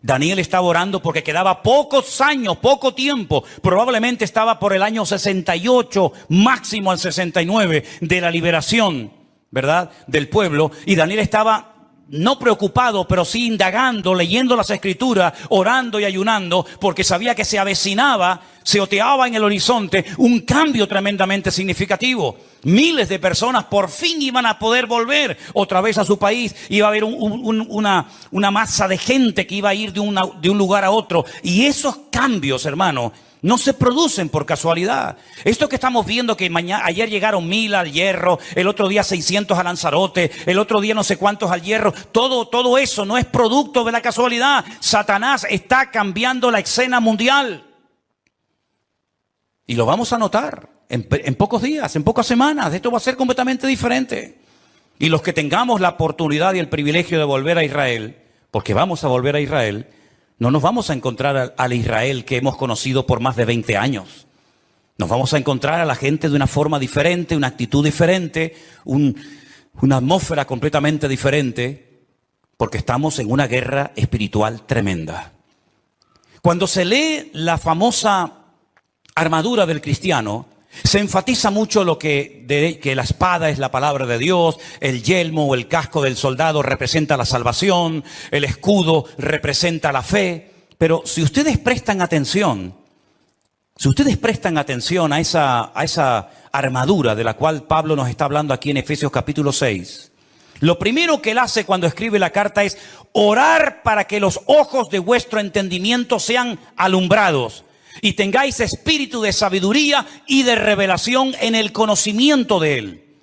Speaker 1: Daniel estaba orando porque quedaba pocos años, poco tiempo, probablemente estaba por el año 68, máximo al 69, de la liberación, ¿verdad?, del pueblo. Y Daniel estaba no preocupado, pero sí indagando, leyendo las Escrituras, orando y ayunando, porque sabía que se avecinaba se oteaba en el horizonte un cambio tremendamente significativo. Miles de personas por fin iban a poder volver otra vez a su país. Iba a haber una masa de gente que iba a ir de un lugar a otro. Y esos cambios, hermano, no se producen por casualidad. Esto que estamos viendo, que ayer llegaron 1000 al Hierro, el otro día 600 a Lanzarote, el otro día no sé cuántos al Hierro, todo eso no es producto de la casualidad. Satanás está cambiando la escena mundial. Y lo vamos a notar en pocos días, en pocas semanas. Esto va a ser completamente diferente. Y los que tengamos la oportunidad y el privilegio de volver a Israel, porque vamos a volver a Israel, no nos vamos a encontrar al Israel que hemos conocido por más de 20 años. Nos vamos a encontrar a la gente de una forma diferente, una actitud diferente, una atmósfera completamente diferente, porque estamos en una guerra espiritual tremenda. Cuando se lee la famosa armadura del cristiano, se enfatiza mucho que la espada es la palabra de Dios, el yelmo o el casco del soldado representa la salvación, el escudo representa la fe. Pero si ustedes prestan atención a esa armadura de la cual Pablo nos está hablando aquí en Efesios capítulo 6, lo primero que él hace cuando escribe la carta es orar para que los ojos de vuestro entendimiento sean alumbrados y tengáis espíritu de sabiduría y de revelación en el conocimiento de Él.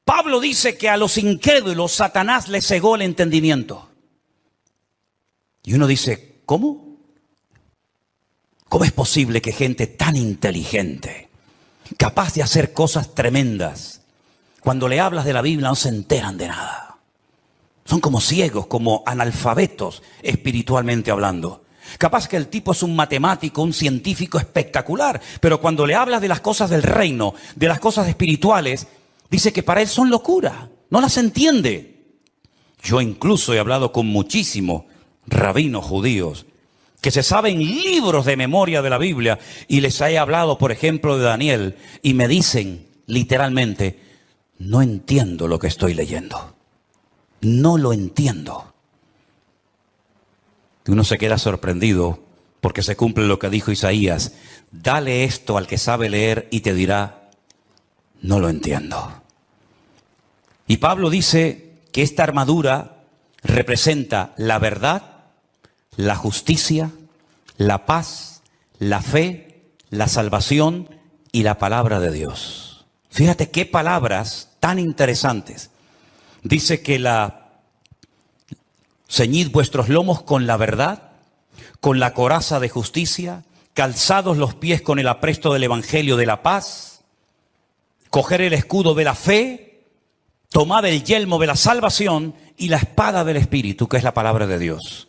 Speaker 1: Pablo dice que a los incrédulos Satanás les cegó el entendimiento. Y uno dice, ¿cómo? ¿Cómo es posible que gente tan inteligente, capaz de hacer cosas tremendas, cuando le hablas de la Biblia no se enteran de nada? Son como ciegos, como analfabetos espiritualmente hablando. Capaz que el tipo es un matemático, un científico espectacular, pero cuando le hablas de las cosas del reino, de las cosas espirituales, dice que para él son locura, no las entiende. Yo incluso he hablado con muchísimos rabinos judíos que se saben libros de memoria de la Biblia y les he hablado, por ejemplo, de Daniel y me dicen literalmente, no entiendo lo que estoy leyendo, no lo entiendo. Y uno se queda sorprendido porque se cumple lo que dijo Isaías. Dale esto al que sabe leer y te dirá, no lo entiendo. Y Pablo dice que esta armadura representa la verdad, la justicia, la paz, la fe, la salvación y la palabra de Dios. Fíjate qué palabras tan interesantes. Dice que ceñid vuestros lomos con la verdad, con la coraza de justicia, calzados los pies con el apresto del evangelio de la paz, coger el escudo de la fe, tomad el yelmo de la salvación y la espada del Espíritu, que es la palabra de Dios.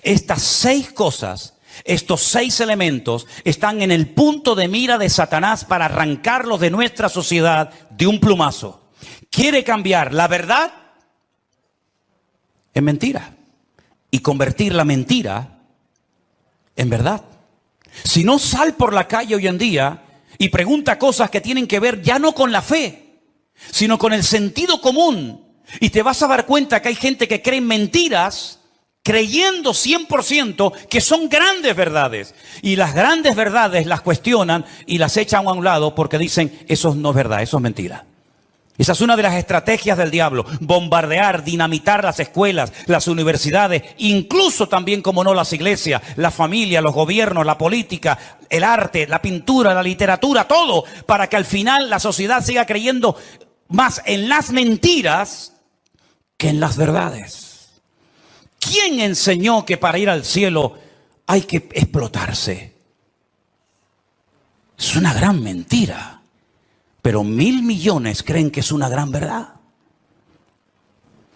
Speaker 1: Estas 6 cosas, estos 6 elementos están en el punto de mira de Satanás para arrancarlos de nuestra sociedad de un plumazo. Quiere cambiar la verdad en mentira y convertir la mentira en verdad. Si no, sal por la calle hoy en día y pregunta cosas que tienen que ver ya no con la fe, sino con el sentido común. Y te vas a dar cuenta que hay gente que cree en mentiras creyendo 100% que son grandes verdades. Y las grandes verdades las cuestionan y las echan a un lado porque dicen, eso no es verdad, eso es mentira. Esa es una de las estrategias del diablo, bombardear, dinamitar las escuelas, las universidades, incluso también, como no, las iglesias, la familia, los gobiernos, la política, el arte, la pintura, la literatura, todo, para que al final la sociedad siga creyendo más en las mentiras que en las verdades. ¿Quién enseñó que para ir al cielo hay que explotarse? Es una gran mentira. Pero 1.000 millones creen que es una gran verdad.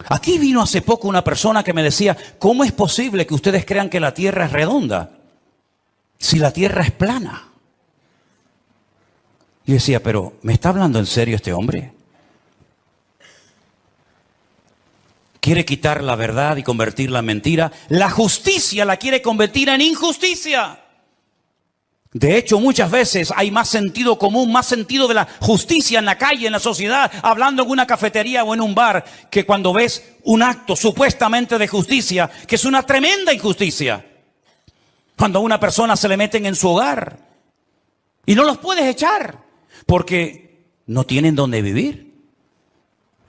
Speaker 1: Aquí vino hace poco una persona que me decía, ¿cómo es posible que ustedes crean que la tierra es redonda si la tierra es plana? Y decía, pero ¿me está hablando en serio este hombre? Quiere quitar la verdad y convertirla en mentira. La justicia la quiere convertir en injusticia. De hecho, muchas veces hay más sentido común, más sentido de la justicia en la calle, en la sociedad, hablando en una cafetería o en un bar, que cuando ves un acto supuestamente de justicia, que es una tremenda injusticia. Cuando a una persona se le meten en su hogar Y no los puedes echar porque no tienen dónde vivir.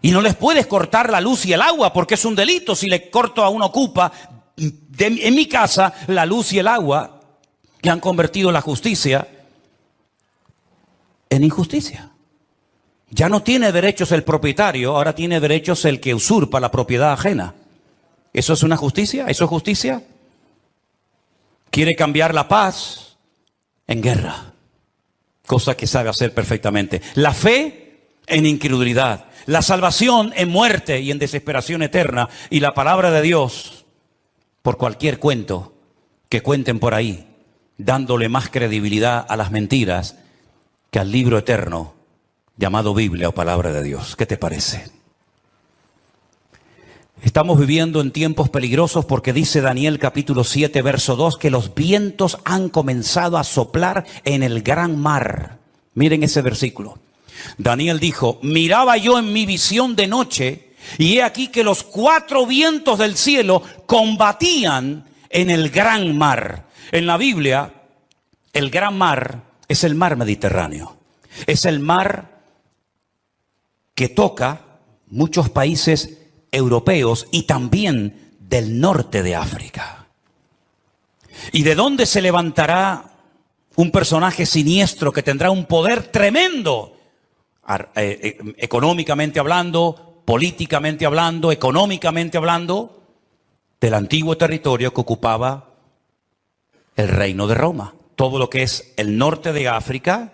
Speaker 1: Y no les puedes cortar la luz y el agua porque es un delito si le corto a un ocupa en mi casa la luz y el agua, que han convertido la justicia en injusticia. Ya no tiene derechos el propietario, ahora tiene derechos el que usurpa la propiedad ajena. ¿Eso es una justicia? ¿Eso es justicia? Quiere cambiar la paz en guerra, cosa que sabe hacer perfectamente. La fe en incredulidad, la salvación en muerte y en desesperación eterna, y la palabra de Dios por cualquier cuento que cuenten por ahí, dándole más credibilidad a las mentiras que al libro eterno llamado Biblia o palabra de Dios. ¿Qué te parece? Estamos viviendo en tiempos peligrosos porque dice Daniel capítulo 7 verso 2 que los vientos han comenzado a soplar en el gran mar. Miren ese versículo. Daniel dijo, miraba yo en mi visión de noche y he aquí que los 4 vientos del cielo combatían en el gran mar. En la Biblia, el gran mar es el mar Mediterráneo. Es el mar que toca muchos países europeos y también del norte de África. ¿Y de dónde se levantará un personaje siniestro que tendrá un poder tremendo? Económicamente hablando, políticamente hablando, económicamente hablando, del antiguo territorio que ocupaba el reino de Roma. Todo lo que es el norte de África,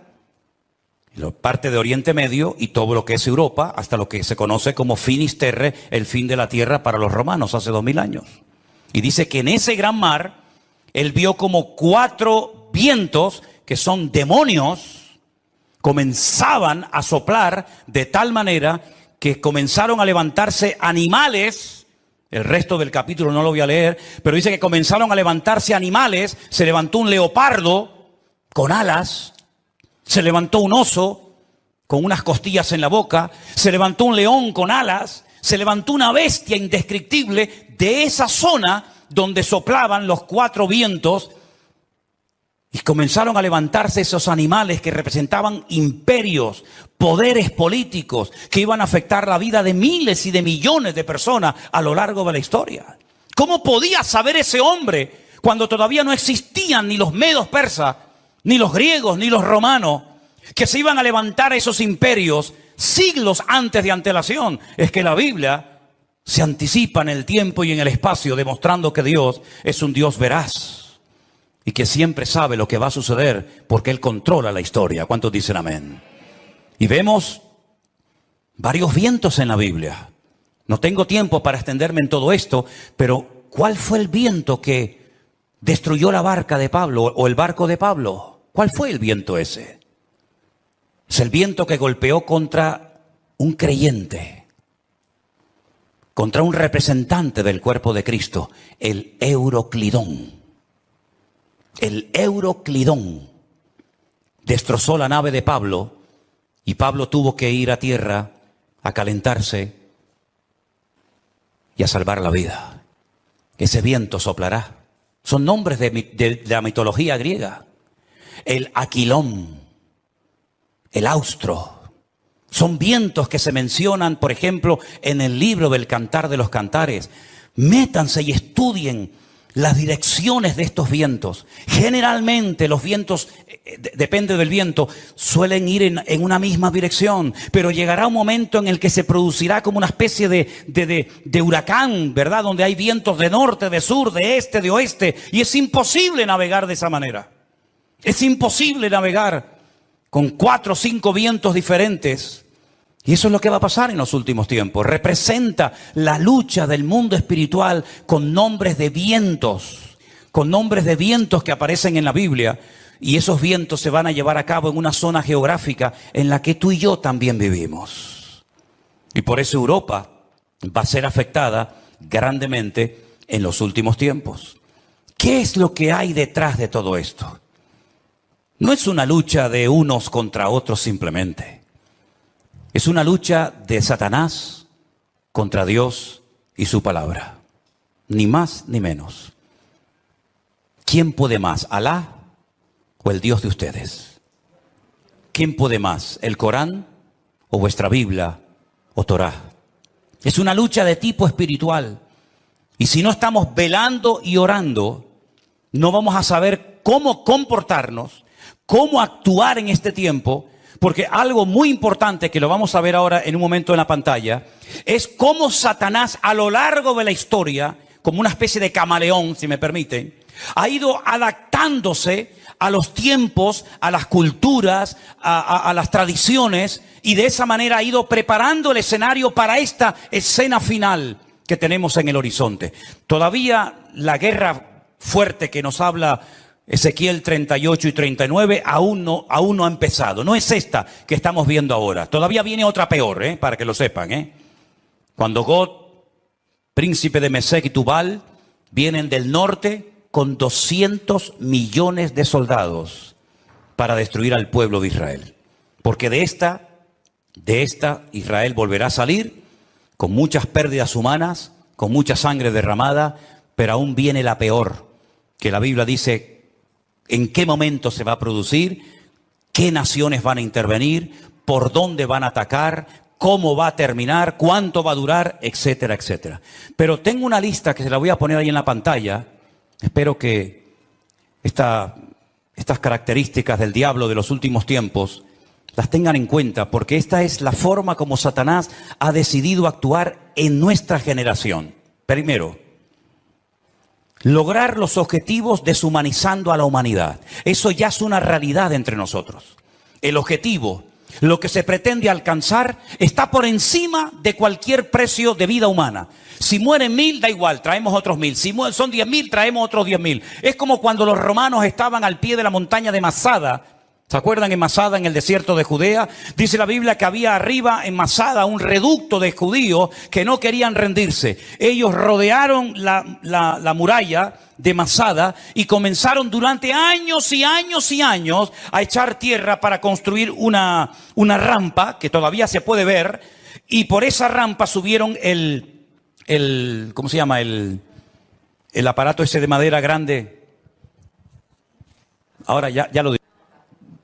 Speaker 1: la parte de Oriente Medio y todo lo que es Europa, hasta lo que se conoce como finis terrae, el fin de la tierra para los romanos hace 2000 años. Y dice que en ese gran mar, él vio como 4 vientos, que son demonios, comenzaban a soplar de tal manera que comenzaron a levantarse animales. El resto del capítulo no lo voy a leer, pero dice que comenzaron a levantarse animales. Se levantó un leopardo con alas, se levantó un oso con unas costillas en la boca, se levantó un león con alas, se levantó una bestia indescriptible de esa zona donde soplaban los 4 vientos. Y comenzaron a levantarse esos animales que representaban imperios, poderes políticos que iban a afectar la vida de miles y de millones de personas a lo largo de la historia. ¿Cómo podía saber ese hombre cuando todavía no existían ni los medos persas, ni los griegos, ni los romanos, que se iban a levantar esos imperios siglos antes de antelación? Es que la Biblia se anticipa en el tiempo y en el espacio, demostrando que Dios es un Dios veraz y que siempre sabe lo que va a suceder porque Él controla la historia. ¿Cuántos dicen amén? Y vemos varios vientos en la Biblia. No tengo tiempo para extenderme en todo esto, pero ¿cuál fue el viento que destruyó la barca de Pablo o el barco de Pablo? ¿Cuál fue el viento ese? Es el viento que golpeó contra un creyente, contra un representante del cuerpo de Cristo, el Euroclidón. El Euroclidón destrozó la nave de Pablo y Pablo tuvo que ir a tierra a calentarse y a salvar la vida. Ese viento soplará. Son nombres de la mitología griega. El Aquilón, el Austro. Son vientos que se mencionan, por ejemplo, en el libro del Cantar de los Cantares. Métanse y estudien las direcciones de estos vientos. Generalmente los vientos, depende del viento, suelen ir en una misma dirección, pero llegará un momento en el que se producirá como una especie de huracán, ¿verdad? Donde hay vientos de norte, de sur, de este, de oeste, y es imposible navegar de esa manera. Es imposible navegar con 4 o 5 vientos diferentes. Y eso es lo que va a pasar en los últimos tiempos. Representa la lucha del mundo espiritual con nombres de vientos que aparecen en la Biblia. Y esos vientos se van a llevar a cabo en una zona geográfica en la que tú y yo también vivimos. Y por eso Europa va a ser afectada grandemente en los últimos tiempos. ¿Qué es lo que hay detrás de todo esto? No es una lucha de unos contra otros simplemente. Es una lucha de Satanás contra Dios y su palabra. Ni más ni menos. ¿Quién puede más, Alá o el Dios de ustedes? ¿quién puede más? ¿El Corán o vuestra Biblia o Torá? Es una lucha de tipo espiritual. Y si no estamos velando y orando, no vamos a saber cómo comportarnos, cómo actuar en este tiempo, porque algo muy importante que lo vamos a ver ahora en un momento en la pantalla, es cómo Satanás a lo largo de la historia, como una especie de camaleón, si me permiten, ha ido adaptándose a los tiempos, a las culturas, a las tradiciones, y de esa manera ha ido preparando el escenario para esta escena final que tenemos en el horizonte. Todavía la guerra fuerte que nos habla Ezequiel 38 y 39 aún no ha empezado. No es esta que estamos viendo ahora. Todavía viene otra peor, para que lo sepan. Cuando Gog, príncipe de Mesec y Tubal, vienen del norte con 200 millones de soldados para destruir al pueblo de Israel. Porque de esta Israel volverá a salir con muchas pérdidas humanas, con mucha sangre derramada, pero aún viene la peor, que la Biblia dice en qué momento se va a producir, qué naciones van a intervenir, por dónde van a atacar, cómo va a terminar, cuánto va a durar, etcétera, etcétera. Pero tengo una lista que se la voy a poner ahí en la pantalla. Espero que estas características del diablo de los últimos tiempos las tengan en cuenta, porque esta es la forma como Satanás ha decidido actuar en nuestra generación. Primero, lograr los objetivos deshumanizando a la humanidad. Eso ya es una realidad entre nosotros. El objetivo, lo que se pretende alcanzar, está por encima de cualquier precio de vida humana. Si mueren 1000, da igual, traemos otros 1000. Si son 10.000, traemos otros 10.000. Es como cuando los romanos estaban al pie de la montaña de Masada. ¿Se acuerdan en Masada, en el desierto de Judea? Dice la Biblia que había arriba en Masada un reducto de judíos que no querían rendirse. Ellos rodearon la muralla de Masada y comenzaron durante años y años y años a echar tierra para construir una rampa que todavía se puede ver, y por esa rampa subieron ¿cómo se llama? El aparato ese de madera grande. Ahora ya lo digo.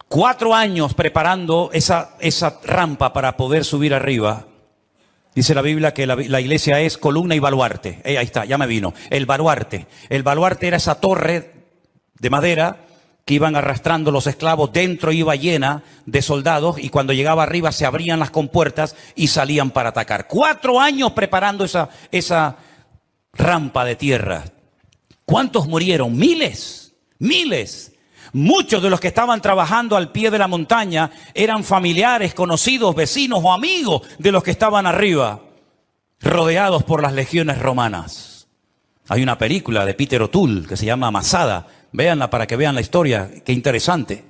Speaker 1: 4 años preparando esa rampa para poder subir arriba. Dice la Biblia que la iglesia es columna y baluarte. Ahí está, ya me vino. El baluarte. El baluarte era esa torre de madera que iban arrastrando los esclavos. Dentro iba llena de soldados y cuando llegaba arriba se abrían las compuertas y salían para atacar. 4 años preparando esa rampa de tierra. ¿Cuántos murieron? Miles. Muchos de los que estaban trabajando al pie de la montaña eran familiares, conocidos, vecinos o amigos de los que estaban arriba, rodeados por las legiones romanas. Hay una película de Peter O'Toole que se llama Masada. Véanla para que vean la historia. Qué interesante.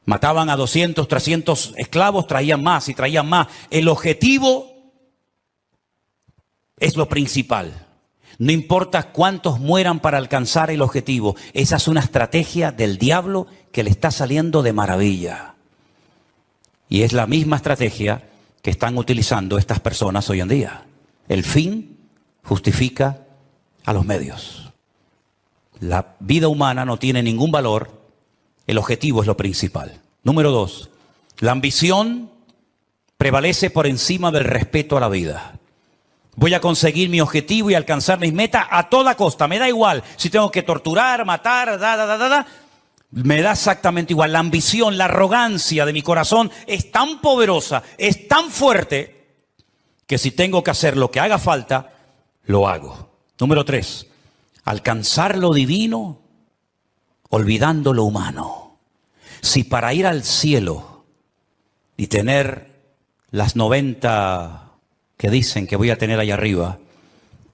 Speaker 1: Mataban a 200, 300 esclavos, traían más y traían más. El objetivo es lo principal. No importa cuántos mueran para alcanzar el objetivo. Esa es una estrategia del diablo que le está saliendo de maravilla. Y es la misma estrategia que están utilizando estas personas hoy en día. El fin justifica a los medios. La vida humana no tiene ningún valor. El objetivo es lo principal. Número 2. La ambición prevalece por encima del respeto a la vida. Voy a conseguir mi objetivo y alcanzar mis metas a toda costa. Me da igual si tengo que torturar, matar, me da exactamente igual. La ambición, la arrogancia de mi corazón es tan poderosa, es tan fuerte, que si tengo que hacer lo que haga falta, lo hago. Número 3. Alcanzar lo divino olvidando lo humano. Si para ir al cielo y tener las 90... que dicen que voy a tener allá arriba,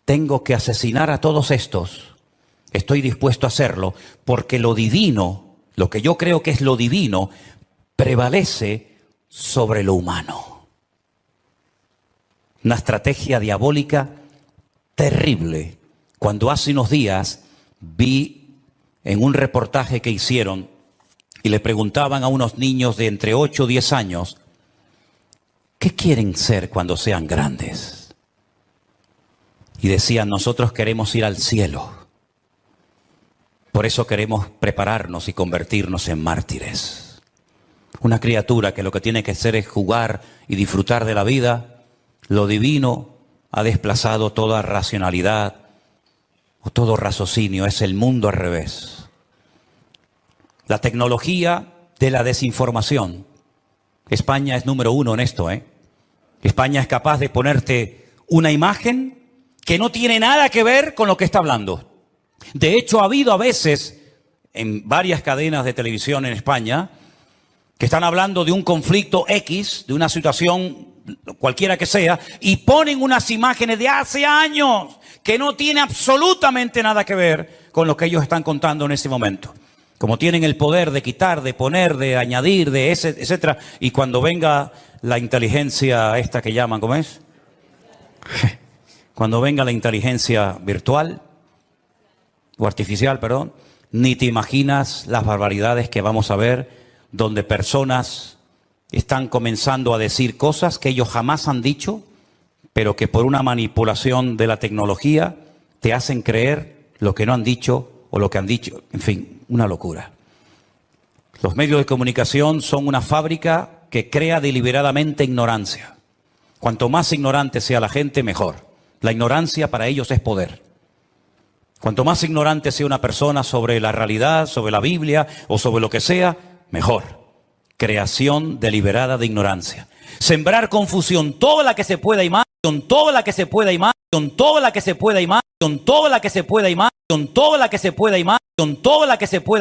Speaker 1: tengo que asesinar a todos estos, estoy dispuesto a hacerlo, porque lo divino, lo que yo creo que es lo divino, prevalece sobre lo humano. Una estrategia diabólica terrible. Cuando hace unos días vi en un reportaje que hicieron y le preguntaban a unos niños de entre 8 o 10 años, ¿qué quieren ser cuando sean grandes? Y decían, nosotros queremos ir al cielo. Por eso queremos prepararnos y convertirnos en mártires. Una criatura que lo que tiene que hacer es jugar y disfrutar de la vida. Lo divino ha desplazado toda racionalidad o todo raciocinio. Es el mundo al revés. La tecnología de la desinformación. España es número 1 en esto, España es capaz de ponerte una imagen que no tiene nada que ver con lo que está hablando. De hecho, ha habido a veces en varias cadenas de televisión en España que están hablando de un conflicto X, de una situación cualquiera que sea, y ponen unas imágenes de hace años que no tiene absolutamente nada que ver con lo que ellos están contando en ese momento. Como tienen el poder de quitar, de poner, de añadir, de ese, etcétera, y cuando venga la inteligencia esta que llaman, ¿cómo es? Cuando venga la inteligencia virtual, o artificial, perdón, ni te imaginas las barbaridades que vamos a ver, donde personas están comenzando a decir cosas que ellos jamás han dicho, pero que por una manipulación de la tecnología te hacen creer lo que no han dicho o lo que han dicho. En fin, una locura. Los medios de comunicación son una fábrica que crea deliberadamente ignorancia. Cuanto más ignorante sea la gente, mejor. La ignorancia para ellos es poder. Cuanto más ignorante sea una persona sobre la realidad, sobre la Biblia o sobre lo que sea, mejor. Creación deliberada de ignorancia. Sembrar confusión, toda la que se pueda y más, toda la que se pueda y más, toda la que se pueda y más, toda la que se pueda y más, toda la que se pueda y más, toda la que se pueda.